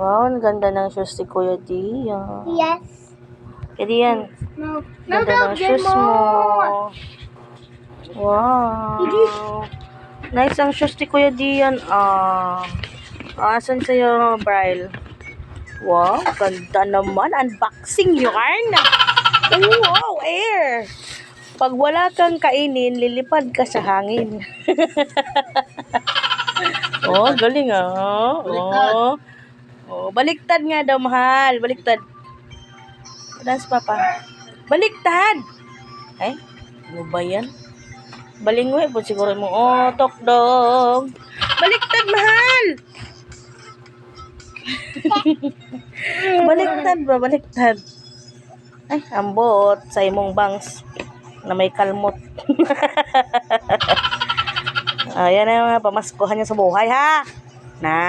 Wow, ang ganda ng shoes ni Kuya Dian. Yes. Kuya Dian, No. ganda ng shoes mo. Wow. Nice ang shoes ni Kuya Dian. Asan sa'yo, Bryle? Wow, ganda naman. Unboxing yarn. Wow, air. Pag wala kang kainin, lilipad ka sa hangin. Oh, galing Oh. Oh, baliktad nga daw, mahal. Baliktad. Dance, papa. Baliktad. Ay, ano ba yan? Balingwe po siguro mo. Oh, tokdong. Baliktad, mahal. Baliktad ba? Baliktad. Ay, ambot sa imong bangs na may kalmot. Ayan na yung mga pamaskuhan niya sa buhay, ha? Na.